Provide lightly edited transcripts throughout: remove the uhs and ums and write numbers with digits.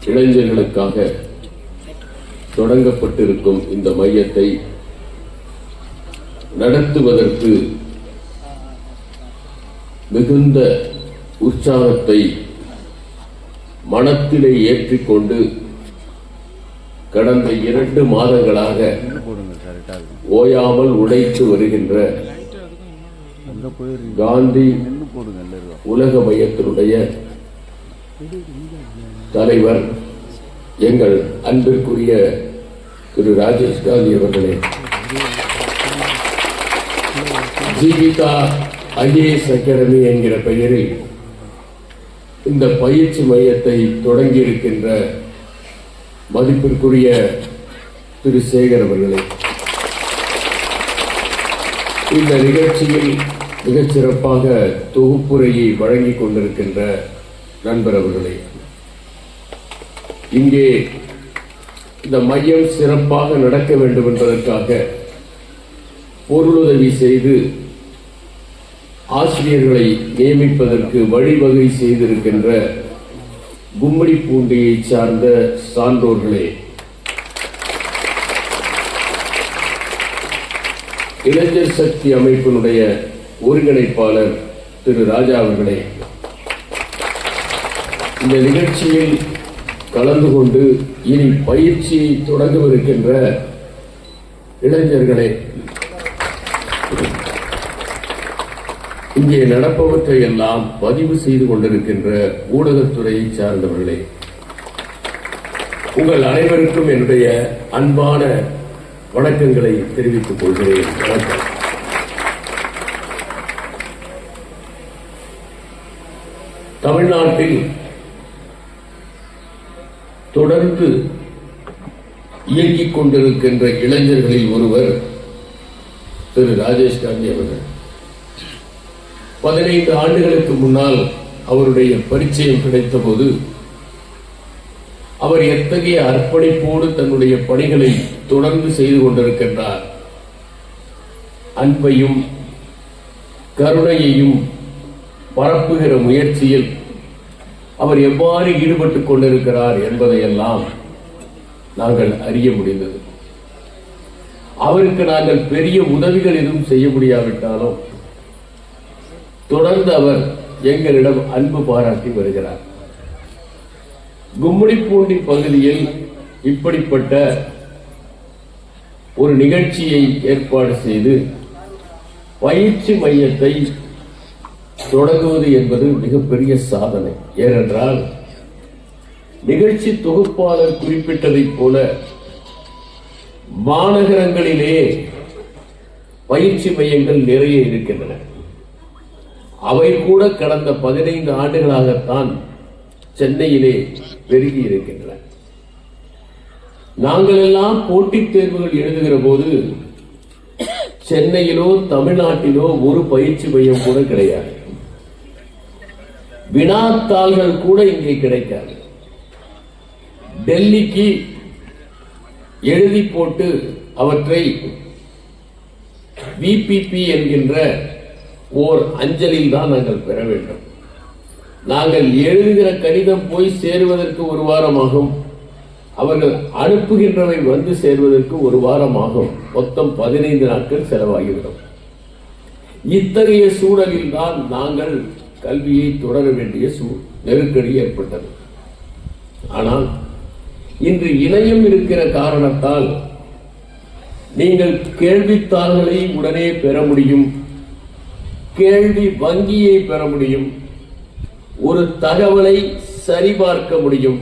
இளைஞர்களுக்காக தொடங்கப்பட்டிருக்கும் இந்த மையத்தை நடத்துவதற்கு மிகுந்த உற்சாகத்தை மனத்திலே ஏற்றிக்கொண்டு கடந்த 2 மாதங்களாக ஓயாமல் உழைத்து வருகின்ற காந்தி உலக மையத்தினுடைய தலைவர் எங்கள் அன்பிற்குரிய திரு ராஜேஷ் காந்தி அவர்களே, ஜீவிதா ஐஏஎஸ் அகாடமி என்கிற பெயரில் இந்த பயிற்சி மையத்தை தொடங்கி இருக்கின்ற மதிப்பிற்குரிய திரு சேகர் அவர்களே, இந்த நிகழ்ச்சியில் மிகச் சிறப்பாக தொகுப்புரையை வழங்கிக் கொண்டிருக்கின்ற நண்பர் அவர்களே, இங்கே இந்த மையம் சிறப்பாக நடக்க வேண்டும் என்பதற்காக பொருளுதவி செய்து ஆசிரியர்களை நியமிப்பதற்கு வழிவகை செய்திருக்கின்ற கும்மிடிப்பூண்டியை சார்ந்த சான்றோர்களே, இளைஞர் சக்தி அமைப்பினுடைய ஒருங்கிணைப்பாளர் திரு ராஜா அவர்களே, இந்த நிகழ்ச்சியில் கலந்து கொண்டு இனி பயிற்சியை தொடங்கவிருக்கின்ற இளைஞர்களே, இங்கே நடப்பவற்றை எல்லாம் பதிவு செய்து கொண்டிருக்கின்ற ஊடகத்துறையை சார்ந்தவர்களே, உங்கள் அனைவருக்கும் என்னுடைய அன்பான வணக்கங்களை தெரிவித்துக் கொள்கிறேன். வணக்கம். தமிழ்நாட்டில் தொடர்ந்து இயங்கிக் கொண்டிருக்கின்ற இளைஞர்களில் ஒருவர் திரு ராஜேஷ் காந்தி அவர்கள். 15 ஆண்டுகளுக்கு முன்னால் அவருடைய பரிச்சயம் கிடைத்த போது அவர் எத்தகைய அர்ப்பணிப்போடு தன்னுடைய பணிகளை தொடர்ந்து செய்து கொண்டிருக்கின்றார், அன்பையும் கருணையையும் பரப்புகிற முயற்சியில் அவர் எவ்வாறு ஈடுபட்டுக் கொண்டிருக்கிறார் என்பதையெல்லாம் நாங்கள் அறிய முடிந்தது. அவருக்கு நாங்கள் பெரிய உதவிகள் எதுவும் செய்ய முடியாவிட்டாலும் தொடர்ந்து அவர் எங்களிடம் அன்பு பாராட்டி வருகிறார். கும்மிடிப்பூண்டி பகுதியில் இப்படிப்பட்ட ஒரு நிகழ்ச்சியை ஏற்பாடு செய்து பயிற்சி மையத்தை தொடங்குவது என்பது மிகப்பெரிய சாதனை. ஏனென்றால் நிகழ்ச்சி தொகுப்பாளர் குறிப்பிட்டதைப் போல மாநகரங்களிலே பயிற்சி மையங்கள் நிறைய இருக்கின்றன. அவை கூட கடந்த 15 ஆண்டுகளாகத்தான் சென்னையிலே பெருகி இருக்கின்றன. நாங்கள் எல்லாம் போட்டித் தேர்வுகள் எழுதுகிற போது சென்னையிலோ தமிழ்நாட்டிலோ ஒரு பயிற்சி மையம் கூட கிடையாது. வினாத்தாள்கள் கூட இங்கே கிடைக்காது. டெல்லிக்கு எழுதி போட்டு அவற்றை விபிபி என்கின்ற ஓர் அஞ்சலில் தான் நாங்கள் பெற வேண்டும். நாங்கள் எழுதுகிற கடிதம் போய் சேருவதற்கு 1 வாரமாகும், அவர்கள் அனுப்புகின்றவை வந்து சேர்வதற்கு 1 வாரமாகும். மொத்தம் 15 நாட்கள் செலவாகிவிடும். இத்தகைய சூழலில் தான் நாங்கள் கல்வியை தொடர வேண்டிய நெருக்கடி ஏற்பட்டது. ஆனால் இன்று இணையம் இருக்கிற காரணத்தால் நீங்கள் கேள்வித்தாள்களை உடனே பெற முடியும், கேள்வி வங்கியை பெற முடியும், ஒரு தகவலை சரிபார்க்க முடியும்.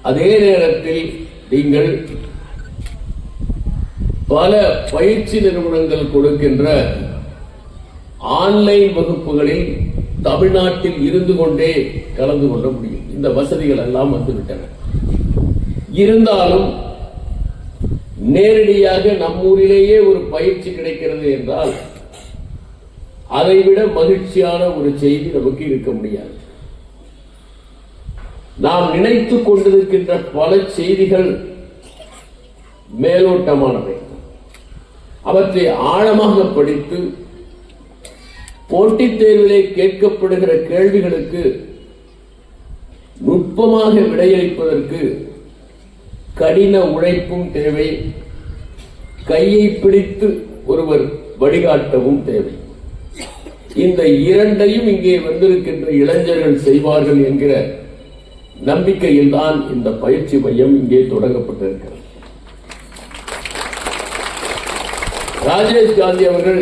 அதே நேரத்தில் நீங்கள் பல பயிற்சி நிறுவனங்கள் கொடுக்கின்ற ஆன்லைன் வகுப்புகளில் தமிழ்நாட்டில் இருந்து கொண்டே கலந்து கொள்ள முடியும். இந்த வசதிகள் எல்லாம் வந்துவிட்டன. இருந்தாலும் நேரடியாக நம்மூரிலேயே ஒரு பயிற்சி கிடைக்கிறது என்றால் அதைவிட மகிழ்ச்சியான ஒரு செய்தி நமக்கு இருக்க முடியாது. நாம் நினைத்துக் கொண்டிருக்கின்ற பல செய்திகள் மேலோட்டமானவை. அவற்றை ஆழமாக படித்து போட்டித் தேர்விலே கேட்கப்படுகிற கேள்விகளுக்கு நுட்பமாக விடையளிப்பதற்கு கடின உழைப்பும் தேவை, கையை பிடித்து ஒருவர் வழிகாட்டவும் தேவை. இந்த இரண்டையும் இங்கே வந்திருக்கின்ற இளைஞர்கள் செய்வார்கள் என்கிற நம்பிக்கையில் தான் இந்த பயிற்சி மையம் இங்கே தொடங்கப்பட்டிருக்கிறது. ராஜேஷ் காந்தி அவர்கள்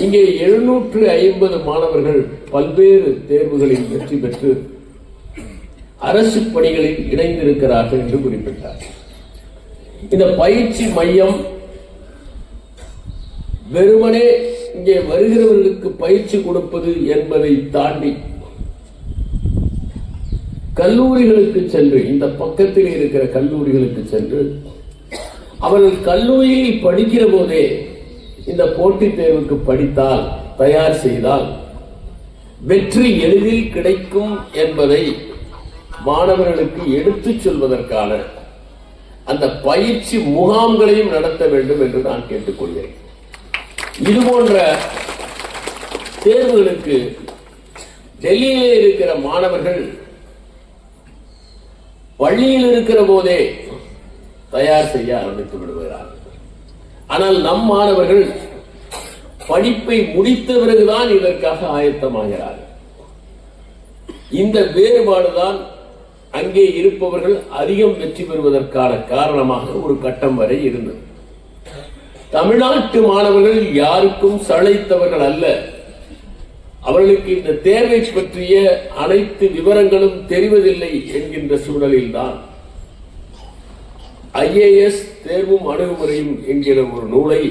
இங்கே 750 மாணவர்கள் பல்வேறு தேர்வுகளில் வெற்றி பெற்று அரசு பணிகளில் இணைந்திருக்கிறார்கள் என்று குறிப்பிட்டார். இந்த பயிற்சி மையம் வெறுமனே இங்கே வருகிறவர்களுக்கு பயிற்சி கொடுப்பது என்பதை தாண்டி கல்லூரிகளுக்கு சென்று, இந்த பக்கத்தில் இருக்கிற கல்லூரிகளுக்கு சென்று அவர்கள் கல்லூரியில் படிக்கிற போதே இந்த போட்டித் தேர்வுக்கு படித்தால், தயார் செய்தால் வெற்றி எளிதில் கிடைக்கும் என்பதை மாணவர்களுக்கு எடுத்துச் சொல்வதற்கான அந்த பயிற்சி முகாம்களையும் நடத்த வேண்டும் என்று நான் கேட்டுக்கொள்கிறேன். இதுபோன்ற தேர்வுகளுக்கு டெல்லியிலே இருக்கிற மாணவர்கள் பள்ளியில் இருக்கிற போதே தயார் செய்ய ஆரம்பித்து விடுகிறார்கள். ஆனால் நம் மாணவர்கள் படிப்பை முடித்த பிறகுதான் இதற்காக ஆயத்தமாகிறார்கள். இந்த வேறுபாடுதான் அங்கே இருப்பவர்கள் அதிகம் வெற்றி பெறுவதற்கான காரணமாக ஒரு கட்டம் வரை இருந்தது. தமிழ்நாட்டு மாணவர்கள் யாருக்கும் சளைத்தவர்கள் அல்ல. அவர்களுக்கு இந்த தேர்வை பற்றிய அனைத்து விவரங்களும் தெரிவதில்லை என்கின்ற சூழலில்தான் IAS தேர்வும் அணுகுமுறையும் என்கிற ஒரு நூலை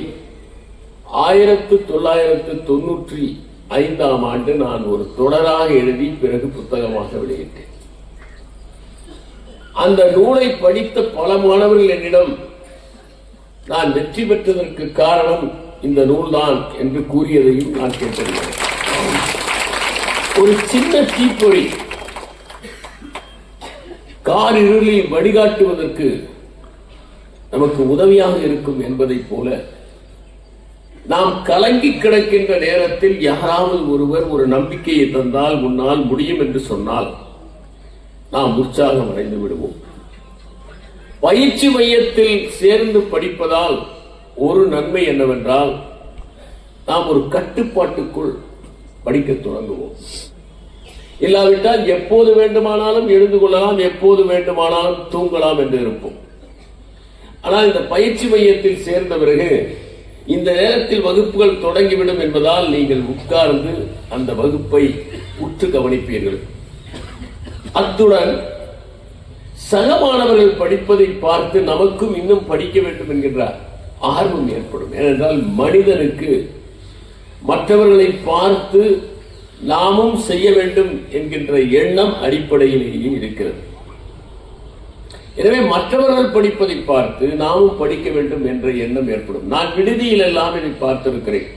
1995ஆம் ஆண்டு நான் ஒரு தொடராக எழுதி பிறகு புத்தகமாக வெளியிட்டேன். அந்த நூலை படித்த பல மாணவர்கள் என்னிடம் நான் வெற்றி பெற்றதற்கு காரணம் இந்த நூல்தான் என்று கூறியதையும் நான் கேட்டிருக்கிறேன். ஒரு சின்ன தீப்பொறி கார் இருளில் வழிகாட்டுவதற்கு நமக்கு உதவியாக இருக்கும் என்பதை போல நாம் கலங்கி கிடக்கின்ற நேரத்தில் யாராவது ஒருவர் ஒரு நம்பிக்கையை தந்தால், முன்னால் முடியும் என்று சொன்னால் நாம் உற்சாகம் அடைந்து விடுவோம். பயிற்சி மையத்தில் சேர்ந்து படிப்பதால் ஒரு நன்மை என்னவென்றால் நாம் ஒரு கட்டுப்பாட்டுக்குள் படிக்க தொடங்குவோம். இல்லாவிட்டால் எப்போது வேண்டுமானாலும் எழுந்து கொள்ளலாம், எப்போது வேண்டுமானாலும் தூங்கலாம் என்று இருப்போம். ஆனால் இந்த பயிற்சி மையத்தில் சேர்ந்த பிறகு இந்த நேரத்தில் வகுப்புகள் தொடங்கிவிடும் என்பதால் நீங்கள் உட்கார்ந்து அந்த வகுப்பை உற்று கவனிப்பீர்கள். அத்துடன் சக மாணவர்கள் படிப்பதை பார்த்து நமக்கும் இன்னும் படிக்க வேண்டும் என்கின்ற ஆர்வம் ஏற்படும். ஏனென்றால் மனிதனுக்கு மற்றவர்களை பார்த்து நாமும் செய்ய வேண்டும் என்கின்ற எண்ணம் அடிப்படையிலேயே இருக்கிறது. எனவே மற்றவர்கள் படிப்பதை பார்த்து நாமும் படிக்க வேண்டும் என்ற எண்ணம் ஏற்படும். நான் விடுதியில் எல்லாம் இதை பார்த்திருக்கிறேன்.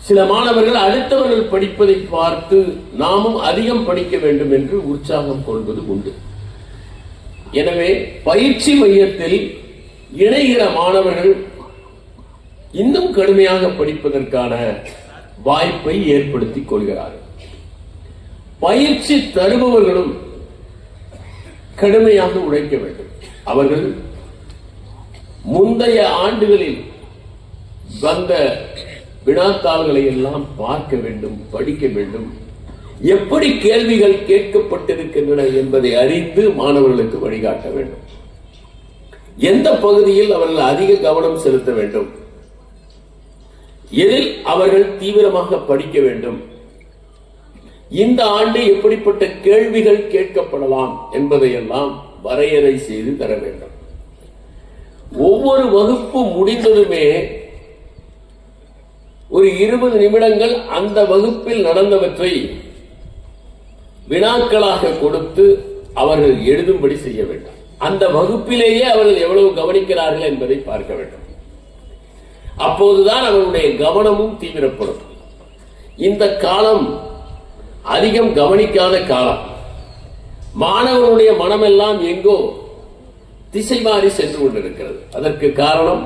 சில மாணவர்கள் அடுத்தவர்கள் படிப்பதை பார்த்து நாமும் அதிகம் படிக்க வேண்டும் என்று உற்சாகம் கொள்வது உண்டு. எனவே பயிற்சி மையத்தில் இணைகிற மாணவர்கள் இன்னும் கடுமையாக படிப்பதற்கான வாய்ப்பை ஏற்படுத்திக் கொள்கிறார்கள். பயிற்சி தருபவர்களும் கடுமையாக உழைக்க வேண்டும். அவர்கள் முந்தைய ஆண்டுகளில் வந்த வினாத்தாள்களை எல்லாம் பார்க்க வேண்டும், படிக்க வேண்டும். எப்படி கேள்விகள் கேட்கப்பட்டிருக்கின்றன என்பதை அறிந்து மாணவர்களுக்கு வழிகாட்ட வேண்டும். எந்த பகுதியில் அவர்கள் அதிக கவனம் செலுத்த வேண்டும், எதில் அவர்கள் தீவிரமாக படிக்க வேண்டும், இந்த ஆண்டு எப்படிப்பட்ட கேள்விகள் கேட்கப்படலாம் என்பதையெல்லாம் வரையறை செய்து தர வேண்டும். ஒவ்வொரு வகுப்பு முடிந்ததுமே ஒரு 20 நிமிடங்கள் அந்த வகுப்பில் நடந்தவற்றை வினாக்களாக கொடுத்து அவர்கள் எழுதும்படி செய்ய வேண்டும். அந்த வகுப்பிலேயே அவர்கள் எவ்வளவு கவனிக்கிறார்கள் என்பதை பார்க்க வேண்டும். அப்போதுதான் அவர்களுடைய கவனமும் தீவிரப்படும். இந்த காலம் அதிகம் கவனிக்காத காலம். மாணவர்களுடைய மனமெல்லாம் எங்கோ திசை மாறி சென்று கொண்டிருக்கிறது. அதற்கு காரணம்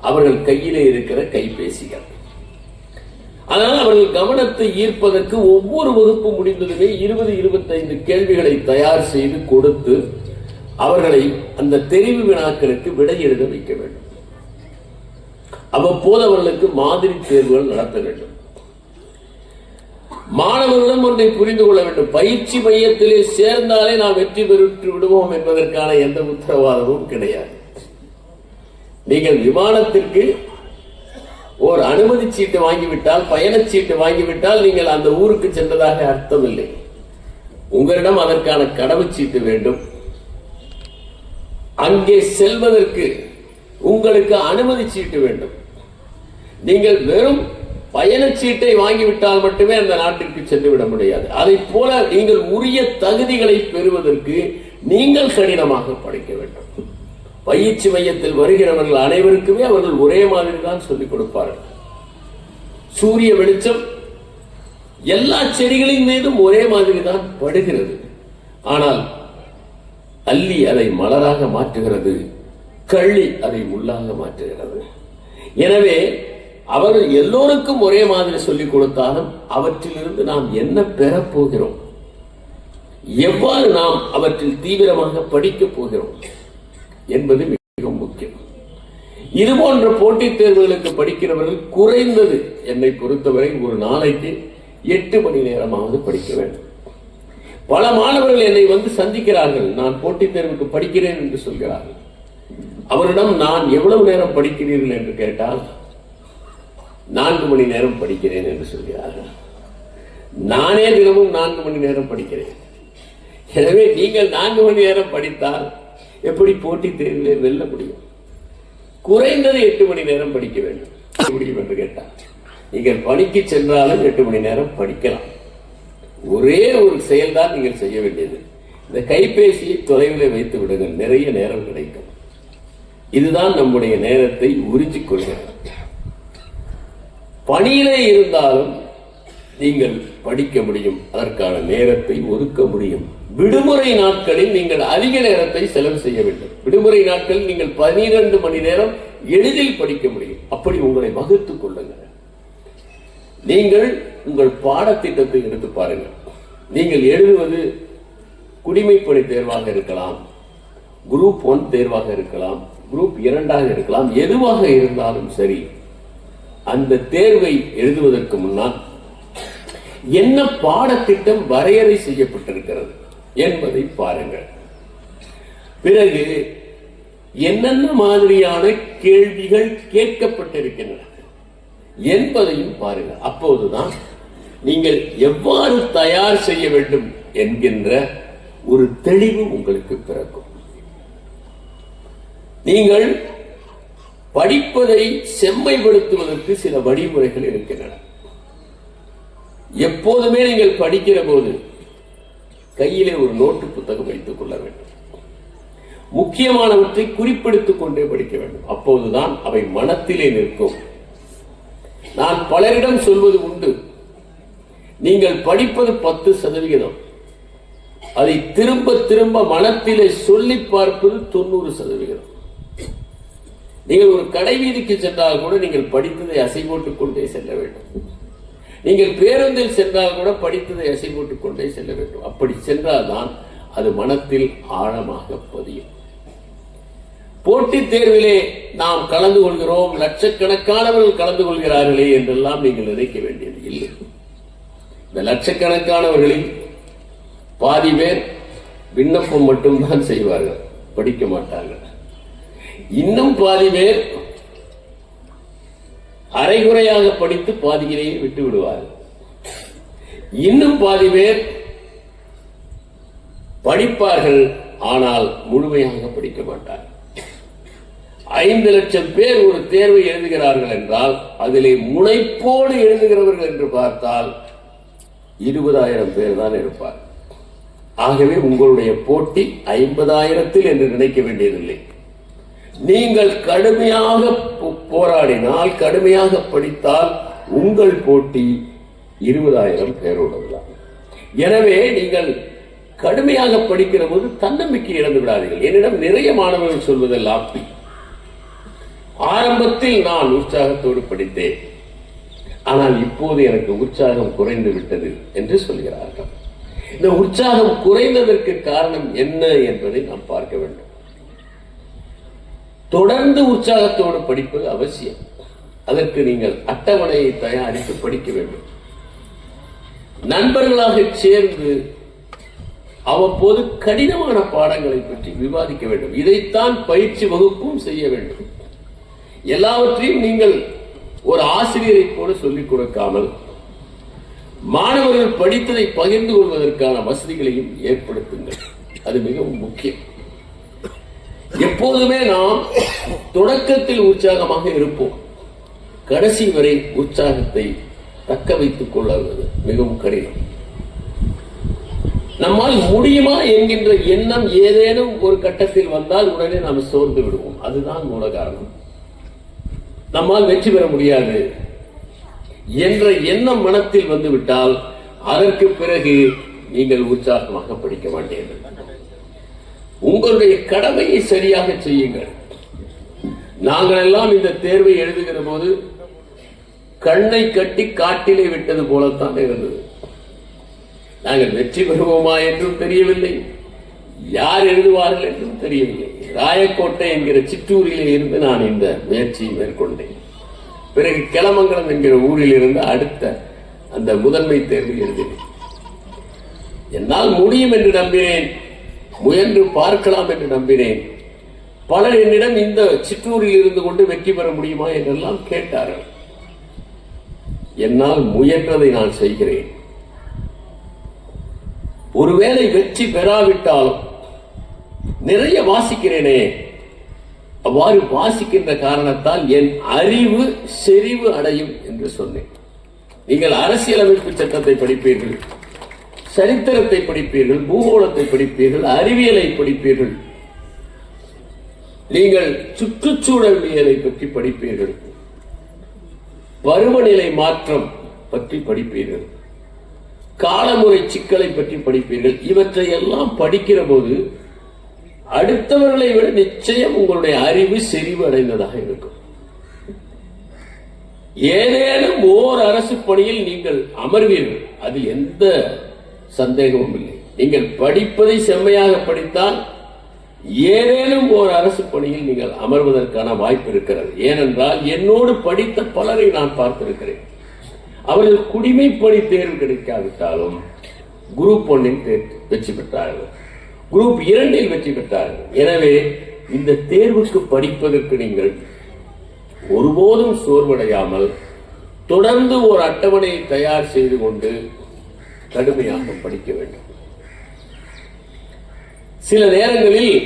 அவர்கள் கையிலே இருக்கிற கைபேசிகள். அதனால் அவர்கள் கவனத்தை ஈர்ப்பதற்கு ஒவ்வொரு வகுப்பு முடிந்ததுமே 20-25 கேள்விகளை தயார் செய்து கொடுத்து அவர்களை அந்த தெரிவு வினாக்களுக்கு விடை எழுத வைக்க வேண்டும். அவ்வப்போது அவர்களுக்கு மாதிரி தேர்வுகள் நடத்த வேண்டும். மாணவர்களும் ஒன்றை புரிந்து கொள்ள வேண்டும். பயிற்சி மையத்திலே சேர்ந்தாலே நாம் வெற்றி பெற்று விடுவோம் என்பதற்கான எந்த உத்தரவாதமும் கிடையாது. நீங்கள் விமானத்திற்கு ஒரு அனுமதி சீட்டு வாங்கிவிட்டால், பயணச்சீட்டு வாங்கிவிட்டால் நீங்கள் அந்த ஊருக்கு சென்றதாக அர்த்தமில்லை. உங்களிடம் அதற்கான கடவுச்சீட்டு வேண்டும். அங்கே செல்வதற்கு உங்களுக்கு அனுமதி சீட்டு வேண்டும். நீங்கள் வெறும் பயணச்சீட்டை வாங்கிவிட்டால் மட்டுமே அந்த நாட்டிற்கு சென்று விட முடியாது. அதை போல நீங்கள் உரிய தகுதிகளை பெறுவதற்கு நீங்கள் கடினமாக படிக்க வேண்டும். பயிற்சி மையத்தில் வருகிறவர்கள் அனைவருக்குமே அவர்கள் ஒரே மாதிரி தான் சொல்லிக் கொடுப்பார்கள். சூரிய வெளிச்சம் எல்லா செடிகளின் மீதும் ஒரே மாதிரி தான் படுகிறது. ஆனால் அல்லி அதை மலராக மாற்றுகிறது, கள்ளி அதை முள்ளாக மாற்றுகிறது. எனவே அவர்கள் எல்லோருக்கும் ஒரே மாதிரி சொல்லிக் கொடுத்தாலும் அவற்றிலிருந்து நாம் என்ன பெறப் போகிறோம், எவ்வாறு நாம் அவற்றில் தீவிரமாக படிக்கப் போகிறோம் என்பது மிக முக்கியம். இது போன்ற போட்டித் தேர்வுகளுக்கு படிக்கிறவர்கள் குறைந்தது என்னை பொறுத்தவரை ஒரு நாளைக்கு 8 மணி நேரமாவது படிக்க வேண்டும். பல மாணவர்கள் என்னை வந்து சந்திக்கிறார்கள், நான் போட்டித் தேர்வுக்கு படிக்கிறேன் என்று சொல்கிறார்கள். அவரிடம் நான் எவ்வளவு நேரம் படிக்கிறீர்கள் என்று கேட்டால் 4 மணி நேரம் படிக்கிறேன் என்று சொல்கிறார்கள். நானே தினமும் 4 மணி நேரம் படிக்கிறேன். எனவே நீங்கள் 4 மணி நேரம் படித்தால் எப்படி போட்டித் தேர்விலே வெல்ல முடியும்? குறைந்தது 8 மணி நேரம் படிக்க வேண்டும் முடியும் என்று கேட்டால் நீங்கள் பணிக்கு சென்றாலும் 8 மணி நேரம் படிக்கலாம். ஒரே ஒரு செயல்தான் நீங்கள் செய்ய வேண்டியது, இந்த கைபேசியை தொலைவில் வைத்து விடுங்கள், நிறைய நேரம் கிடைக்கும். இதுதான் நம்முடைய நேரத்தை உறிஞ்சிக் கொள்கிறது. பணியிலே இருந்தாலும் நீங்கள் படிக்க முடியும், அதற்கான நேரத்தை ஒதுக்க முடியும். விடுமுறை நாட்களில் நீங்கள் அதிக நேரத்தை செலவு செய்ய வேண்டும். விடுமுறை நாட்களில் நீங்கள் 12 மணி நேரம் எளிதில் படிக்க முடியும். அப்படி உங்களை வகுத்துக் கொள்ளுங்கள். நீங்கள் உங்கள் பாடத்திட்டத்தை எடுத்து பாருங்கள். நீங்கள் எழுதுவது குடிமைப்பணி தேர்வாக இருக்கலாம், குரூப் 1 தேர்வாக இருக்கலாம், குரூப் 2ஆக இருக்கலாம். எதுவாக இருந்தாலும் சரி, அந்த தேர்வை எழுதுவதற்கு முன்னால் என்ன பாடத்திட்டம் வரையறை செய்யப்பட்டிருக்கிறது என்பதை பாருங்கள். பிறகு என்னென்ன மாதிரியான கேள்விகள் கேட்கப்பட்டிருக்கின்றன என்பதையும் பாருங்கள். அப்போதுதான் நீங்கள் எவ்வாறு தயார் செய்ய வேண்டும் என்கின்ற ஒரு தெளிவு உங்களுக்கு பிறக்கும். நீங்கள் படிப்பதை செம்மைப்படுத்துவதற்கு சில வழிமுறைகள் இருக்கின்றன. எப்போதுமே நீங்கள் படிக்கிற போது கையிலே ஒரு நோட்டு புத்தகம் வைத்துக் கொள்ள வேண்டும். முக்கியமானவற்றை குறிப்பெடுத்துக் கொண்டே படிக்க வேண்டும். அப்போதுதான் அவை மனத்திலே நிற்கும். நான் பலரிடம் சொல்வது உண்டு, நீங்கள் படிப்பது 10%, அதை திரும்ப திரும்ப மனத்திலே சொல்லி பார்ப்பது 90%. நீங்கள் ஒரு கடை வீதிக்கு சென்றால் கூட நீங்கள் படித்ததை அசை போட்டுக் கொண்டே செல்ல வேண்டும். நீங்கள் பேருந்தில் சென்றால் கூட படித்ததை அசை போட்டுக் கொண்டே செல்ல வேண்டும். அப்படி சென்றால்தான் அது மனத்தில் ஆழமாக பதியும். போட்டித் தேர்விலே நாம் கலந்து கொள்கிறோம், லட்சக்கணக்கானவர்கள் கலந்து கொள்கிறார்களே என்றெல்லாம் நீங்கள் நினைக்க வேண்டியது இல்லை. இந்த லட்சக்கணக்கானவர்களில் பாதி பேர் விண்ணப்பம் மட்டும்தான் செய்வார்கள், படிக்க மாட்டார்கள். இன்னும் பாதி பேர் அரைகுறையாக படித்து பாதியிலேயே விட்டு விடுவார்கள். இன்னும் பாதி பேர் படிப்பார்கள், ஆனால் முழுமையாக படிக்க மாட்டார்கள். 5 லட்சம் பேர் ஒரு தேர்வை எழுதுகிறார்கள் என்றால் அதிலே முனைப்போடு எழுதுகிறவர்கள் என்று பார்த்தால் 20,000 பேர் தான் இருப்பார். ஆகவே உங்களுடைய போட்டி 50,000 என்று நினைக்க வேண்டியதில்லை. நீங்கள் கடுமையாக போராடினால், கடுமையாக படித்தால் உங்கள் போட்டி 20,000 பேரோடுதான். எனவே நீங்கள் கடுமையாக படிக்கிற போது தன்னம்பிக்கை இழந்து விடாதீர்கள். என்னிடம் நிறைய மாணவர்கள் சொல்வதெல்லாம், ஆரம்பத்தில் நான் உற்சாகத்தோடு படித்தேன், ஆனால் இப்போது எனக்கு உற்சாகம் குறைந்து விட்டது என்று சொல்கிறார்கள். இந்த உற்சாகம் குறைந்ததற்கு காரணம் என்ன என்பதை நாம் பார்க்க வேண்டும். தொடர்ந்து உற்சாகத்தோடு படிப்பது அவசியம். அதற்கு நீங்கள் அட்டவணையை தயாரித்து படிக்க வேண்டும். நண்பர்களாக சேர்ந்து அவ்வப்போது கடினமான பாடங்களை பற்றி விவாதிக்க வேண்டும். இதைத்தான் பயிற்சி வகுப்பும் செய்ய வேண்டும். எல்லாவற்றையும் நீங்கள் ஒரு ஆசிரியரை போல சொல்லிக் கொடுக்காமல் மாணவர்கள் படித்ததை பகிர்ந்து கொள்வதற்கான வசதிகளையும் ஏற்படுத்துங்கள். அது மிகவும் முக்கியம். எப்போதுமே நாம் தொடக்கத்தில் உற்சாகமாக இருப்போம். கடைசி வரை உற்சாகத்தை தக்க வைத்துக் கொள்வது மிகவும் கடினம். நம்மால் முடியுமா என்கின்ற எண்ணம் ஏதேனும் ஒரு கட்டத்தில் வந்தால் உடனே நாம் சோர்ந்து விடுவோம். அதுதான் மூல காரணம். நம்மால் வெற்றி பெற முடியாது என்ற எண்ணம் மனத்தில் வந்துவிட்டால் அதற்கு பிறகு நீங்கள் உற்சாகமாக படிக்க மாட்டீர்கள். உங்களுடைய கடமையை சரியாக செய்யுங்கள். நாங்கள் எல்லாம் இந்த தேர்வை எழுதுகிற போது கண்ணை கட்டி காட்டிலே விட்டது போலத்தான் இருந்தது. நாங்கள் வெற்றி பெறுவோமா என்றும் தெரியவில்லை, யார் எழுதுவார்கள் என்றும் தெரியவில்லை. ராயக்கோட்டை என்கிற சிற்றூரிலே இருந்து நான் இந்த முயற்சியை மேற்கொண்டேன். பிறகு கிளமங்கலம் என்கிற ஊரில் இருந்து அடுத்த அந்த முதன்மை தேர்வு எழுதினேன். என்னால் முடியும் என்று நம்பினேன், முயன்று பார்க்கலாம் என்று நம்பினேன். பலர் என்னிடம் இந்த சிற்றூரில் இருந்து கொண்டு வெற்றி பெற முடியுமா என்றெல்லாம் கேட்டார்கள். என்னால் முயன்றதை நான் செய்கிறேன். ஒருவேளை வெற்றி பெறாவிட்டாலும் நிறைய வாசிக்கிறேனே, அவ்வாறு வாசிக்கின்ற காரணத்தால் என் அறிவு செறிவு அடையும் என்று சொன்னேன். நீங்கள் அரசியலமைப்பு சட்டத்தை படிப்பீர்கள், சரித்திரத்தை படிப்பீர்கள், பூகோளத்தை படிப்பீர்கள், அறிவியலை படிப்பீர்கள், நீங்கள் சுற்றுச்சூழலியலை பற்றி படிப்பீர்கள், பருவநிலை மாற்றம் பற்றி படிப்பீர்கள், காலமுறை சிக்கலை பற்றி படிப்பீர்கள். இவற்றை எல்லாம் படிக்கிற போது அடுத்தவர்களை விட நிச்சயம் உங்களுடைய அறிவு செறிவு அடைந்ததாக இருக்கும். ஏதேனும் ஓர் அரசு பணியில் நீங்கள் அமர்வீர்கள், அதில் எந்த சந்தேகமும் இல்லை. நீங்கள் படிப்பதை செம்மையாக படித்தால் ஏதேனும் ஓர் அரசு பணியில் நீங்கள் அமர்வதற்கான வாய்ப்பு இருக்கிறது. ஏனென்றால் என்னோடு படித்த பலரை நான் பார்த்திருக்கிறேன். அவர்கள் குடிமைப்பணி தேர்வு கிடைக்காவிட்டாலும் குரூப் 1 வெற்றி பெற்றார்கள், குரூப் 2 வெற்றி பெற்றார்கள். எனவே இந்த தேர்வுக்கு படிப்பதற்கு நீங்கள் ஒருபோதும் சோர்வடையாமல் தொடர்ந்து ஒரு அட்டவணையை தயார் செய்து கொண்டு கடுமையாக படிக்க வேண்டும். சில நேரங்களில்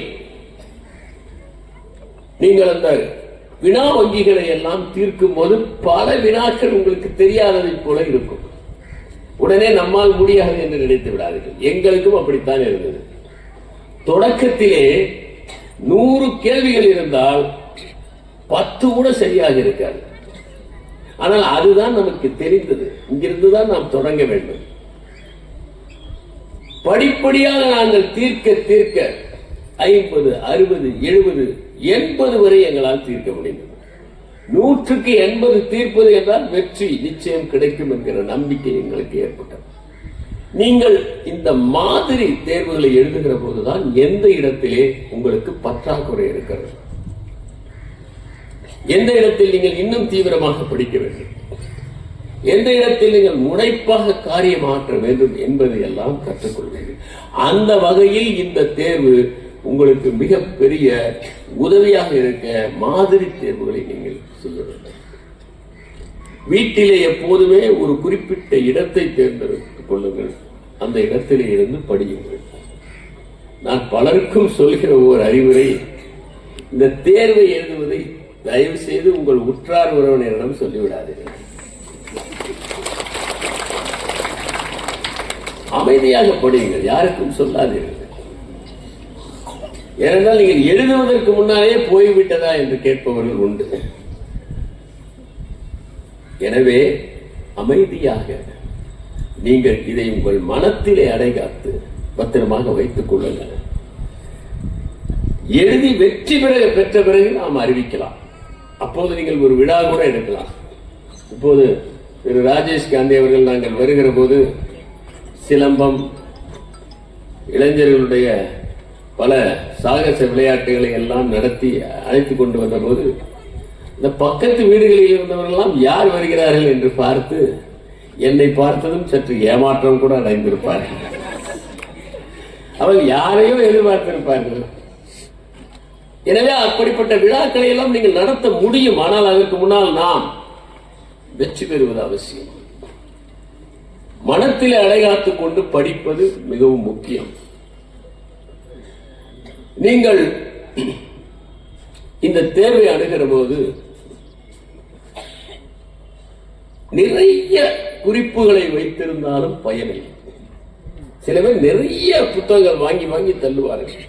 நீங்கள் அந்த வினா வங்கிகளை எல்லாம் தீர்க்கும் போது பல வினாக்கள் உங்களுக்கு தெரியாததை போல இருக்கும். உடனே நம்மால் முடியாது என்று நினைத்து விடாதீர்கள். எங்களுக்கும் அப்படித்தான் இருந்தது. தொடக்கத்திலே 100 கேள்விகள் இருந்தால் 10 கூட சரியாக இருக்காது. ஆனால் அதுதான் நமக்கு தெரிந்தது. இங்கிருந்துதான் நாம் தொடங்க வேண்டும். படிப்படியாக நாங்கள் தீர்க்க 50, 60, 70, 80 வரை எங்களால் தீர்க்க முடிந்தது. 100க்கு 80 தீர்ப்பது என்றால் வெற்றி நிச்சயம் கிடைக்கும் என்கிற நம்பிக்கை எங்களுக்கு ஏற்பட்டது. நீங்கள் இந்த மாதிரி தேர்வுகளை எழுதுகிற போதுதான் எந்த இடத்திலே உங்களுக்கு பற்றாக்குறை இருக்கிறது, எந்த இடத்தில் நீங்கள் இன்னும் தீவிரமாக படிக்க வேண்டும், எந்த இடத்தில் நீங்கள் முனைப்பாக காரியமாற்ற வேண்டும் என்பதை எல்லாம் கற்றுக்கொள்வீர்கள். அந்த வகையில் இந்த தேர்வு உங்களுக்கு மிகப்பெரிய உதவியாக இருக்க மாதிரி தேர்வுகளை நீங்கள் செய்ய வேண்டும். வீட்டிலே எப்போதுமே ஒரு குறிப்பிட்ட இடத்தை தேர்ந்தெடுத்துக் கொள்ளுங்கள், அந்த இடத்திலே இருந்து படியுங்கள். நான் பலருக்கும் சொல்கிற ஒரு அறிவுரை, இந்த தேர்வை எழுதுவதை தயவு செய்து உங்கள் உற்றார் உறவினரிடம் சொல்லிவிடாதீர்கள். அமைதியாக படியுங்கள், யாருக்கும் சொல்லாதீர்கள். ஏனென்றால் நீங்கள் எழுதுவதற்கு முன்னாலே போய்விட்டதா என்று கேட்பவர்கள் உண்டு. எனவே அமைதியாக நீங்கள் இதை உங்கள் மனத்திலே அடைகாத்து பத்திரமாக வைத்துக் கொள்ளுங்கள். எழுதி வெற்றி பெற்ற பிறகு நாம் அறிவிக்கலாம். அப்போது நீங்கள் ஒரு விழா கூட எடுக்கலாம். இப்போது திரு ராஜேஷ் காந்தி அவர்கள் நாங்கள் வருகிற போது சிலம்பம், இளைஞர்களுடைய பல சாகச விளையாட்டுகளை எல்லாம் நடத்தி அழைத்துக் கொண்டு வந்த போது இந்த பக்கத்து வீடுகளில் இருந்தவர்களெல்லாம் யார் வருகிறார்கள் என்று பார்த்து என்னை பார்த்ததும் சற்று ஏமாற்றம் கூட அடைந்திருப்பார்கள். அவர்கள் யாரையோ எதிர்பார்த்திருப்பார்கள். எனவே அப்படிப்பட்ட விழாக்களை எல்லாம் நீங்கள் நடத்த முடியும். ஆனால் அதற்கு முன்னால் நாம் வெற்றி பெறுவது அவசியம். மனத்திலே அடைகாத்துக் கொண்டு படிப்பது மிகவும் முக்கியம். நீங்கள் இந்த தேர்வை அணுகிற போது நிறைய குறிப்புகளை வைத்திருந்தாலும் பயனில்லை. சில பேர் நிறைய புத்தகங்கள் வாங்கி வாங்கி தள்ளுவார்கள்.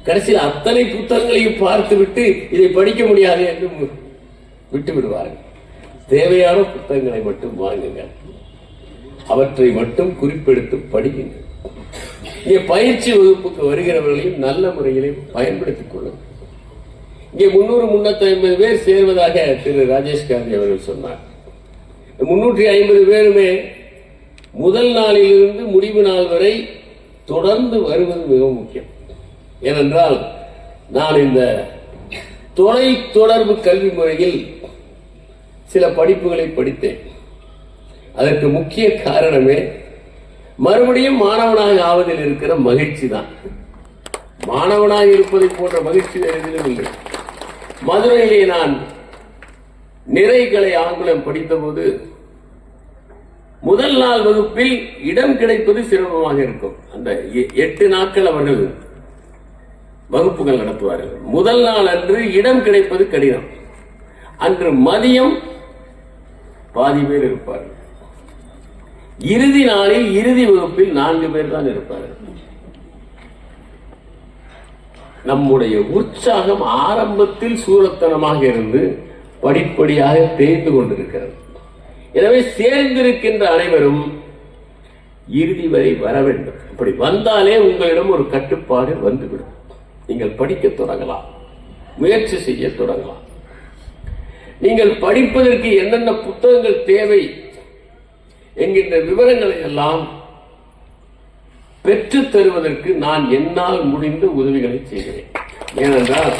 கடைசியில் அத்தனை புத்தகங்களையும் பார்த்துவிட்டு இதை படிக்க முடியாது என்று விட்டு விடுவார்கள். தேவையான புத்தகங்களை மட்டும் வாங்குங்கள், அவற்றை மட்டும் குறிப்பெடுத்து படியுங்கள். இங்கே பயிற்சி வகுப்புக்கு வருகிறவர்களையும் நல்ல முறையிலே பயன்படுத்திக் கொள்ளுங்கள். இங்கே 300-350 பேர் சேர்வதாக திரு ராஜேஷ் காந்தி அவர்கள் சொன்னார். 350 பேருமே முதல் நாளிலிருந்து முடிவு நாள் வரை தொடர்ந்து வருவது மிகவும் முக்கியம். ஏனென்றால் நான் இந்த தொலை தொடர்பு கல்வி முறையில் சில படிப்புகளை படித்தேன். அதற்கு முக்கிய காரணமே மறுபடியும் மாணவனாக ஆவதில் இருக்கிற மகிழ்ச்சி தான். மாணவனாக இருப்பதை போன்ற மகிழ்ச்சி எதிலும் இல்லை. மதுரையிலே நான் நிறைகளை ஆங்கிலம் படித்த போது முதல் நாள் வகுப்பில் இடம் கிடைப்பது சிரமமாக இருக்கும். அந்த 8 நாட்கள் அவர்கள் வகுப்புகள் நடத்துவார்கள். முதல் நாள் அன்று இடம் கிடைப்பது கடினம். அன்று மதியம் பாதி பேர் இருப்பார்கள். இறுதி நாளில் இறுதி வகுப்பில் 4 பேர் தான் இருப்பார்கள். நம்முடைய உற்சாகம் ஆரம்பத்தில் சூரத்தனமாக இருந்து படிப்படியாக தேய்ந்து கொண்டிருக்கிறது. எனவே சேர்ந்திருக்கின்ற அனைவரும் இறுதி வரை வர வேண்டும். அப்படி வந்தாலே உங்களிடம் ஒரு கட்டுப்பாடு வந்துவிடும். நீங்கள் படிக்க தொடங்கலாம், முயற்சி செய்ய தொடங்கலாம். நீங்கள் படிப்பதற்கு என்னென்ன புத்தகங்கள் தேவை என்கின்ற விவரங்களை எல்லாம் பெற்றுத் தருவதற்கு நான் என்னால் முடிந்த உதவிகளை செய்கிறேன். ஏனென்றால்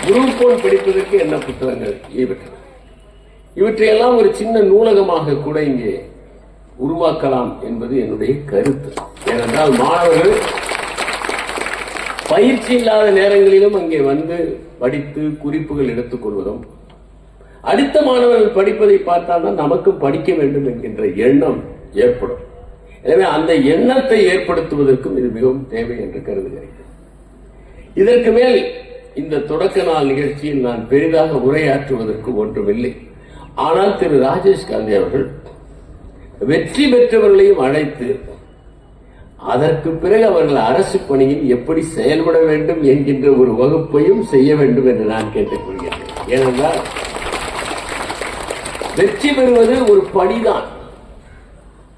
குரூப் 1 படிப்பதற்கு என்ன புத்தகங்கள் இவற்றையெல்லாம் ஒரு சின்ன நூலகமாக கூட இங்கே உருவாக்கலாம் என்பது என்னுடைய கருத்து. ஏனென்றால் மாணவர்கள் பயிற்சி இல்லாத நேரங்களிலும் அங்கே வந்து படித்து குறிப்புகள் எடுத்துக் கொள்வதும், அடுத்த மாணவர்கள் படிப்பதை பார்த்தால்தான் நமக்கும் படிக்க வேண்டும் என்கின்ற எண்ணம் ஏற்படும். எனவே அந்த எண்ணத்தை ஏற்படுத்துவதற்கும் இது மிகவும் தேவை என்று கருதுகிறேன். இதற்கு மேல் இந்த தொடக்க நாள் நிகழ்ச்சியில் நான் பெரிதாக உரையாற்றுவதற்கு ஒன்றுமில்லை. ஆனால் திரு ராஜேஷ் காந்தி அவர்கள் வெற்றி பெற்றவர்களையும் அழைத்து அதற்கு பிறகு அவர்கள் அரசு பணியில் எப்படி செயல்பட வேண்டும் என்கின்ற ஒரு வகுப்பையும் செய்ய வேண்டும் என்று நான் கேட்டுக்கொள்கிறேன். ஏனென்றால் வெற்றி பெறுவது ஒரு படிதான்.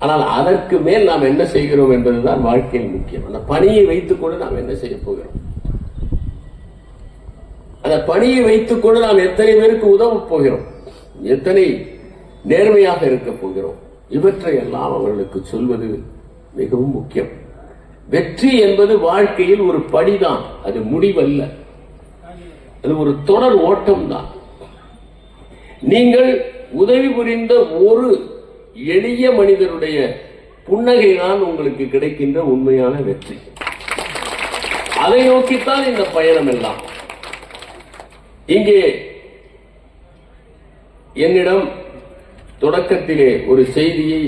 ஆனால் அதற்கு மேல் நாம் என்ன செய்கிறோம் என்பதுதான் வாழ்க்கையில் முக்கியம். அந்த பணியை வைத்துக் கொண்டு நாம் என்ன செய்ய போகிறோம், அந்த பணியை வைத்துக் கொண்டு நாம் எத்தனை பேருக்கு உதவப் போகிறோம், எத்தனை நேர்மையாக இருக்க போகிறோம், இவற்றை எல்லாம் அவர்களுக்கு சொல்வது மிகவும் முக்கியம். வெற்றி என்பது வாழ்க்கையில் ஒரு படிதான், அது முடிவல்ல, அது ஒரு தொடர் ஓட்டம் தான். நீங்கள் உதவி புரிந்த ஒரு எளிய மனிதருடைய புன்னகை தான் உங்களுக்கு கிடைக்கின்ற உண்மையான வெற்றி. அதை நோக்கித்தான் இந்த பயணம் எல்லாம். இங்கே என்னிடம் தொடக்கத்திலே ஒரு செய்தியை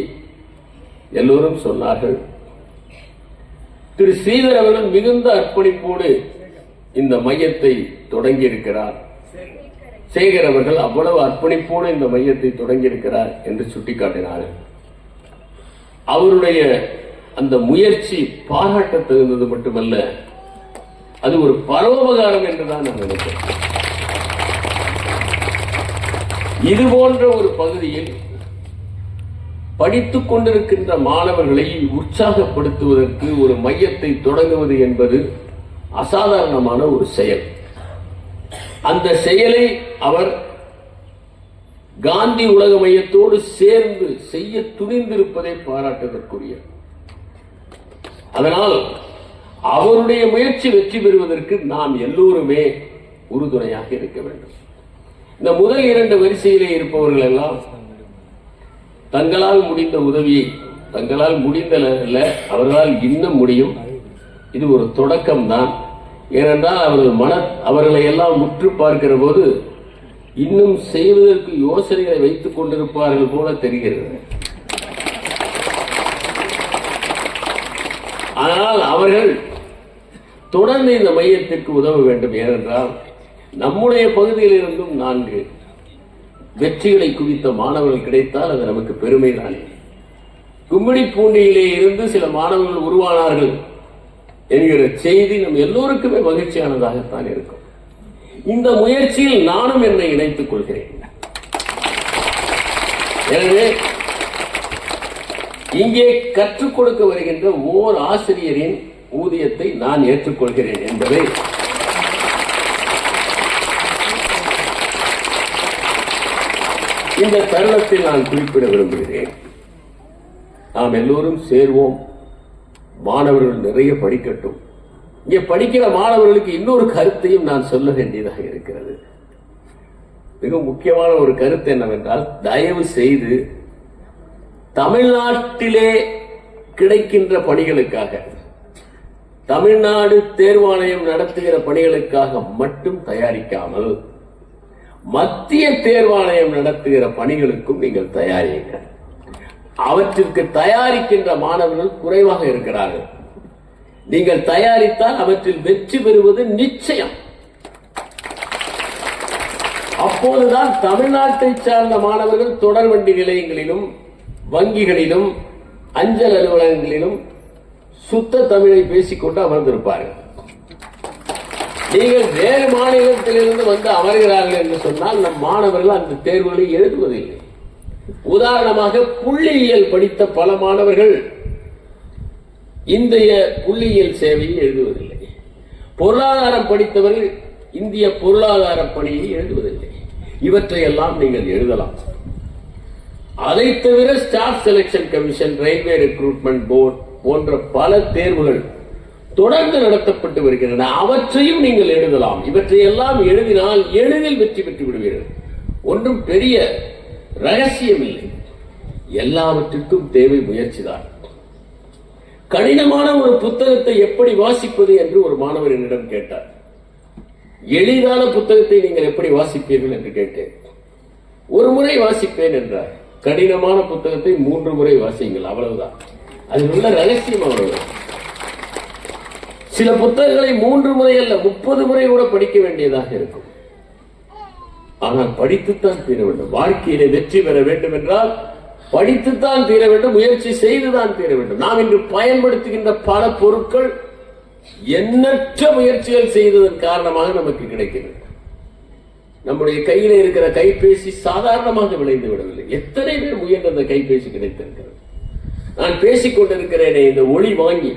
எல்லோரும் சொன்னார்கள். திரு ஸ்ரீதர் அவர்கள் மிகுந்த அர்ப்பணிப்போடு இந்த மையத்தை தொடங்கி இருக்கிறார். சேகர் அவர்கள் அவ்வளவு அர்ப்பணிப்போடு இந்த மையத்தை தொடங்கி இருக்கிறார் என்று சுட்டிக்காட்டினார்கள். அவருடைய அந்த முயற்சி பாராட்ட தகுந்தது மட்டுமல்ல, அது ஒரு பரோபகாரம் என்றுதான் நான் நினைக்கிறேன். இது போன்ற ஒரு பகுதியில் படித்துக் கொண்டிருக்கின்ற மாணவர்களை உற்சாகப்படுத்துவதற்கு ஒரு மையத்தை தொடங்குவது என்பது அசாதாரணமான ஒரு செயல். அந்த செயலை அவர் காந்தி உலக மையத்தோடு சேர்ந்து செய்ய துணிந்திருப்பதை பாராட்டுவதற்குரிய. அதனால் அவருடைய முயற்சி வெற்றி பெறுவதற்கு நாம் எல்லோருமே உறுதுணையாக இருக்க வேண்டும். இந்த முதல் 2 வரிசையிலே இருப்பவர்கள் எல்லாம் தங்களால் முடிந்த உதவியை, தங்களால் முடிந்தல்ல, அவர்களால் இன்னும் முடியும். இது ஒரு தொடக்கம் தான். ஏனென்றால் அவர்களை எல்லாம் முற்று பார்க்கிற போது இன்னும் செய்வதற்கு யோசனைகளை வைத்துக் கொண்டிருப்பார்கள் போல தெரிகிறது. ஆனால் அவர்கள் தொடர்ந்து இந்த மையத்திற்கு உதவ வேண்டும். ஏனென்றால் நம்முடைய பகுதியில் இருந்தும் 4 வெற்றிகளை குவித்த மாணவர்கள் கிடைத்தால் அது நமக்கு பெருமை தானே. கும்மிடிப்பூண்டியிலே இருந்து சில மாணவர்கள் உருவானார்கள் என்கிற செய்தி நம் எல்லோருக்குமே மகிழ்ச்சியானதாகத்தான் இருக்கும். இந்த முயற்சியில் நானும் என்னை இணைத்துக் கொள்கிறேன். எனவே இங்கே கற்றுக் கொடுக்க வருகின்ற ஓர் ஆசிரியரின் ஊதியத்தை நான் ஏற்றுக்கொள்கிறேன் என்பதை இந்த தருணத்தில் நான் குறிப்பிட விரும்புகிறேன். நாம் எல்லோரும் சேர்வோம். மாணவர்கள் நிறைய படிக்கட்டும். இங்கே படிக்கிற மாணவர்களுக்கு இன்னொரு கருத்தையும் நான் சொல்ல வேண்டியதாக இருக்கிறது. மிக முக்கியமான ஒரு கருத்து என்னவென்றால், தயவு செய்து தமிழ்நாட்டிலே கிடைக்கின்ற பணிகளுக்காக, தமிழ்நாடு தேர்வாணையம் நடத்துகிற பணிகளுக்காக மட்டும் தயாரிக்காமல் மத்திய தேர்வாணையம் நடத்துகிற பணிகளுக்கும் நீங்கள் தயாரியுங்கள். அவற்றிற்கு தயாரிக்கின்ற மாணவர்கள் குறைவாக இருக்கிறார்கள். நீங்கள் தயாரித்தால் அவற்றில் வெற்றி பெறுவது நிச்சயம். அப்போதுதான் தமிழ்நாட்டை சார்ந்த மாணவர்கள் தொடர்வண்டி நிலையங்களிலும், வங்கிகளிலும், அஞ்சல் அலுவலகங்களிலும் சுத்த தமிழை பேசிக்கொண்டு அமர்ந்திருப்பார்கள். நீங்கள் வேறு மாநிலத்திலிருந்து வந்து அமர்கிறார்கள் என்று சொன்னால் நம் மாணவர்கள் அந்த தேர்வுகளை எழுதுவதில்லை. உதாரணமாக புள்ளியியல் படித்த பல மாணவர்கள் இந்திய புள்ளியியல் சேவையை எழுதுவதில்லை. பொருளாதாரம் படித்தவர்கள் இந்திய பொருளாதார பணியை எழுதுவதில்லை. இவற்றையெல்லாம் நீங்கள் எழுதலாம். அதை தவிர staff selection commission, railway recruitment board போன்ற பல தேர்வுகள் தொடர்ந்து நடத்தப்பட்டு வருகின்றன. அவற்றையும் நீங்கள் எழுதலாம். இவற்றையெல்லாம் எழுதினால் எளிதில் வெற்றி பெற்று விடுவீர்கள். ஒன்றும் பெரிய ரகசியம் இல்லை. எல்லாவற்றிற்கும் தேவை முயற்சிதான். கடினமான ஒரு புத்தகத்தை எப்படி வாசிப்பது என்று ஒரு மாணவர் என்னிடம் கேட்டார். எளிதான புத்தகத்தை நீங்கள் எப்படி வாசிப்பீர்கள் என்று கேட்டேன். ஒரு முறை வாசிப்பேன் என்றார். கடினமான புத்தகத்தை 3 முறை வாசியுங்கள், அவ்வளவுதான். அதில் உள்ள ரகசியம் அவ்வளவுதான். சில புத்தகங்களை 3 முறை அல்ல 30 முறை கூட படிக்க வேண்டியதாக இருக்கும். ஆனால் படித்துத்தான் தீர வேண்டும். வாழ்க்கையிலே வெற்றி பெற வேண்டும் என்றால் படித்துத்தான் தீர வேண்டும், முயற்சி செய்துதான் தீர வேண்டும். நாம் இன்று பயன்படுத்துகின்ற பல பொருட்கள் எண்ணற்ற முயற்சிகள் செய்ததன் காரணமாக நமக்கு கிடைக்கிறது. நம்முடைய கையில இருக்கிற கைபேசி சாதாரணமாக விளைந்து விடவில்லை. எத்தனை பேர் முயன்ற அந்த கைபேசி கிடைத்திருக்கிறது. நான் பேசிக் கொண்டிருக்கிறேனே இந்த ஒளி வாங்கி,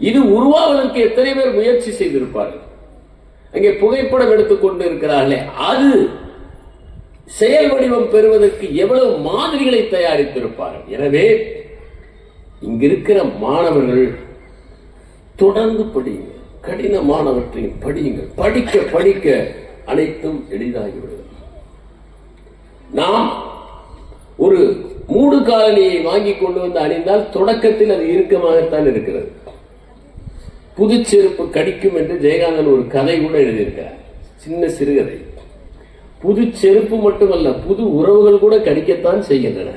இது உருவாவதற்கு எத்தனை பேர் முயற்சி செய்திருப்பார்கள். அங்கே புகைப்படம் எடுத்துக் கொண்டு இருக்கிறார்களே, அது செயல் வடிவம் பெறுவதற்கு எவ்வளவு மாதிரிகளை தயாரித்திருப்பார்கள். எனவே இங்கிருக்கிற மாணவர்கள் தொடர்ந்து படியுங்கள், கடினமானவற்றையும் படியுங்கள். படிக்க படிக்க அனைத்தும் எளிதாகிவிடும். நாம் ஒரு மூடு காலனியை வாங்கி கொண்டு வந்து அணிந்தால் தொடக்கத்தில் அது இறுக்கமாகத்தான் இருக்கிறது. புது செருப்பு கடிக்கும் என்று ஜெயகாந்தன் ஒரு கதை கூட எழுதியிருக்கிறார், சின்ன சிறுகதை. புது செருப்பு மட்டுமல்ல, புது உறவுகள் கூட கடிக்கத்தான் செய்கின்றன.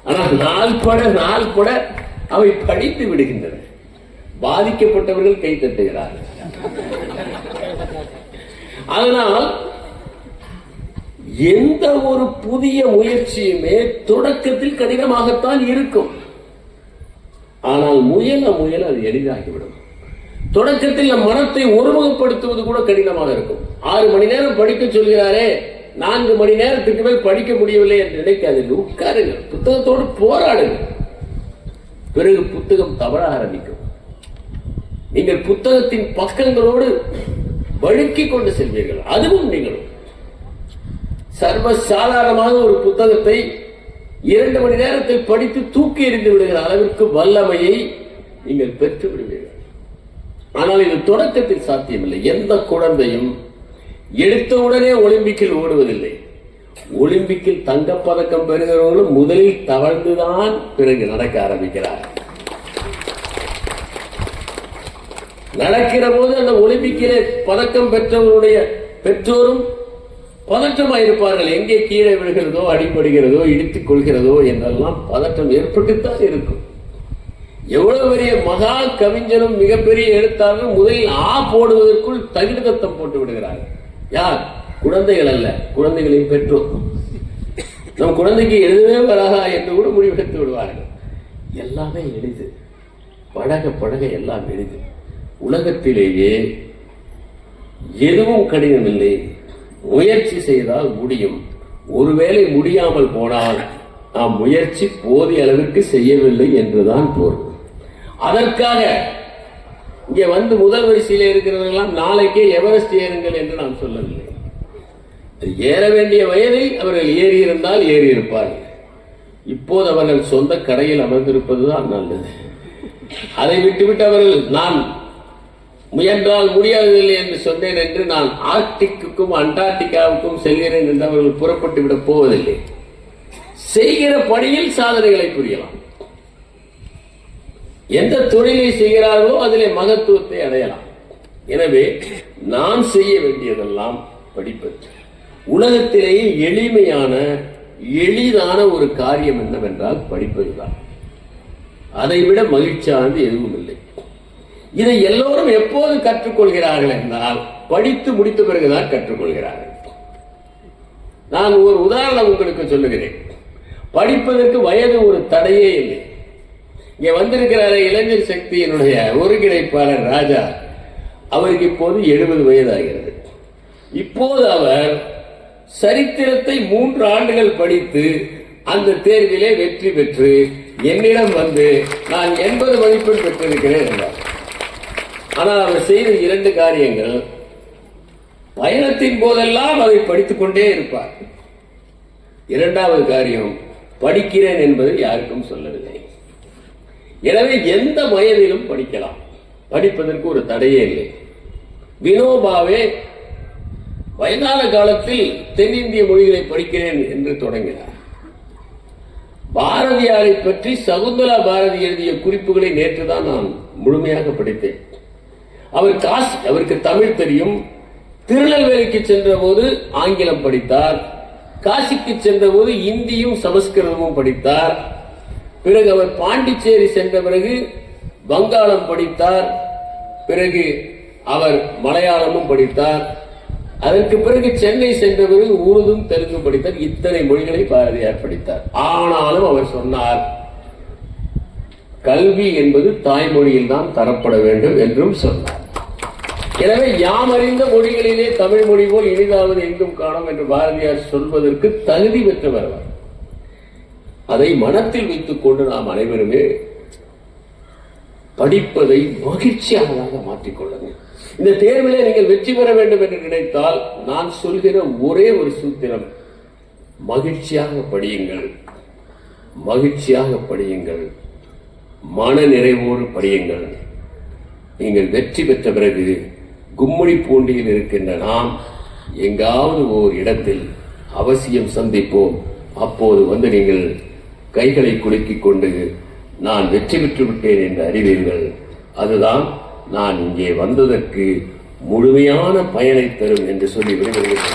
ஆனால் நாள் பட அவை படித்து விடுகின்றன. பாதிக்கப்பட்டவர்கள் கை தட்டுகிறார்கள். அதனால் எந்த ஒரு புதிய முயற்சியுமே தொடக்கத்தில் கடினமாகத்தான் இருக்கும். ஆனால் முயல முயல அது எளிதாகிவிடும். தொடக்கத்தில் நம் மனத்தை ஒருமுகப்படுத்துவது கூட கடினமாக இருக்கும். 6 மணி நேரம் படிக்க சொல்கிறாரே, 4 மணி நேரத்துக்கு மேல் படிக்க முடியவில்லை என்று நினைக்காதீர்கள். உட்காருங்கள், புத்தகத்தோடு போராடுங்கள். பிறகு புத்தகம் தவற ஆரம்பிக்கும். நீங்கள் புத்தகத்தின் பக்கங்களோடு வழுக்கிக் கொண்டு செல்வீர்கள். அதுவும் நிகழும். சர்வ சாதாரணமாக ஒரு புத்தகத்தை 2 மணி நேரத்தில் படித்து தூக்கி எறிந்து விடுகிற அளவிற்கு வல்லமையை நீங்கள் பெற்று விடுவீர்கள். ஆனால் இது தொடக்கத்தில் சாத்தியமில்லை. எந்த குழந்தையும் எடுத்தவுடனே ஒலிம்பிக்கில் ஓடுவதில்லை. ஒலிம்பிக்கில் தங்கப்பதக்கம் பெறுகிறவர்களும் முதலில் தவழ்ந்துதான் பிறகு நடக்க ஆரம்பிக்கிறார். நடக்கிற போது அந்த ஒலிம்பிக்கிலே பதக்கம் பெற்றவர்களுடைய பெற்றோரும் பதற்றமாயிருப்பார்கள். எங்கே கீழே விழுகிறதோ, அடிபடுகிறதோ, இடித்துக் கொள்கிறதோ என்றெல்லாம் பதற்றம் ஏற்பட்டுத்தான் இருக்கும். எவ்வளவு பெரிய மகா கவிஞரும் மிகப்பெரிய எழுத்தாளரும் முதலில் போடுவதற்குள் தகிடுதத்தம் போட்டு விடுகிறார்கள். யார்? குழந்தைகள் அல்ல, குழந்தைகளின் பெற்றோர். நம் குழந்தைக்கு எழுதவே வராதா என்று கூட முடிவெடுத்து விடுவார்கள். எல்லாமே எளிது, பழக பழக எல்லாம் எளிது. உலகத்திலேயே எதுவும் கடினமில்லை. முயற்சி செய்தால் முடியும். ஒருவேளை முடியாமல் போனால் நாம் முயற்சி போதிய அளவிற்கு செய்யவில்லை என்றுதான் பொருள். அதற்காக இங்கே வந்து முதல் வரிசையில் இருக்கிறவர்களெல்லாம் நாளைக்கே எவரெஸ்ட் ஏறுங்கள் என்று நாம் சொல்லவில்லை. ஏற வேண்டிய வயதில் அவர்கள் ஏறி இருந்தால் ஏறி இருப்பார்கள். இப்போது அவர்கள் சொந்த கடையில் அமர்ந்திருப்பதுதான் நல்லது. அதை விட்டுவிட்டு அவர்கள் நான் முயன்றால் முடியாததில்லை என்று சொன்னேன் என்று நான் ஆர்டிக்குக்கும் அண்டார்டிகாவுக்கும் செல்கிறேன் என்று அவர்கள் புறப்பட்டு விட போவதில்லை. செய்கிற பணியில் சாதனைகளை புரியலாம். எந்த தொழிலை செய்கிறார்களோ அதிலே மகத்துவத்தை அடையலாம். எனவே நாம் செய்ய வேண்டியதெல்லாம் படிப்பது. உலகத்திலேயே எளிதான ஒரு காரியம் என்னவென்றால் படிப்பதுதான். அதைவிட மகிழ்ச்சியானது எதுவும் இல்லை. இதை எல்லோரும் எப்போது கற்றுக்கொள்கிறார்கள் என்றால் படித்து முடித்த பிறகுதான் கற்றுக்கொள்கிறார்கள். நான் ஒரு உதாரணம் உங்களுக்கு சொல்லுகிறேன். படிப்பதற்கு வயது ஒரு தடையே இல்லை. இங்க வந்திருக்கிறார இளைஞர் சக்தியினுடைய ஒருங்கிணைப்பாளர் ராஜா, அவருக்கு இப்போது 70 வயதாகிறது. இப்போது அவர் சரித்திரத்தை 3 ஆண்டுகள் படித்து அந்த தேர்விலே வெற்றி பெற்று என்னிடம் வந்து நான் 80 மதிப்பெண் பெற்றிருக்கிறேன் என்றார். ஆனால் அவர் செய்த 2 காரியங்கள். பயணத்தின் போதெல்லாம் அதை படித்துக் கொண்டே இருப்பார். 2வது காரியம், படிக்கிறேன் என்பதை யாருக்கும் சொல்லவில்லை. எனவே எந்த வயதிலும் படிக்கலாம். படிப்பதற்கு ஒரு தடையே இல்லை. வினோபாவே வயதான காலத்தில் தென்னிந்திய மொழிகளை படிக்கிறேன் என்று தொடங்கினார். பாரதியாரை பற்றி சகுந்தலா பாரதி எழுதிய குறிப்புகளை நேற்றுதான் நான் முழுமையாக படித்தேன். அவருக்கு தமிழ் தெரியும். திருநெல்வேலிக்கு சென்ற போது ஆங்கிலம் படித்தார். காசிக்கு சென்ற போது இந்தியும் சமஸ்கிருதமும் படித்தார். பிறகு அவர் பாண்டிச்சேரி சென்ற பிறகு வங்காளம் படித்தார். பிறகு அவர் மலையாளமும் படித்தார். அதற்கு பிறகு சென்னை சென்ற பிறகு உருதும் தெலுங்கு படித்தார். இத்தனை மொழிகளை பாரதியார் படித்தார். ஆனாலும் அவர் சொன்னார், கல்வி என்பது தாய்மொழியில் தான் தரப்பட வேண்டும் என்றும் சொன்னார். எனவே யாம் அறிந்த மொழிகளிலே தமிழ் மொழி போல் இனிதாவது எங்கும் காணும் என்று பாரதியார் சொல்வதற்கு தகுதி பெற்றவர். அதை மனத்தில் வைத்துக் கொண்டு நாம் அனைவருமே படிப்பதை மகிழ்ச்சியானதாக மாற்றிக்கொள்ளுங்கள். இந்த தேர்விலே நீங்கள் வெற்றி பெற வேண்டும் என்று நினைத்தால் நான் சொல்கிற ஒரே ஒரு சூத்திரம், மகிழ்ச்சியாக படியுங்கள், மகிழ்ச்சியாக படியுங்கள், மன நிறைவோடு படியுங்கள். நீங்கள் வெற்றி பெற்ற பிறகு கும்மிடி பூண்டியில் இருக்கின்ற நாம் எங்காவது ஓர் இடத்தில் அவசியம் சந்திப்போம். அப்போது வந்து நீங்கள் கைகளை குலுக்கிக் கொண்டு நான் வெற்றி பெற்று விட்டேன் என்று அறிவீர்கள். அதுதான் நான் இங்கே வந்ததற்கு முழுமையான பயனை தரும் என்று சொல்லி விரும்புகிறேன்.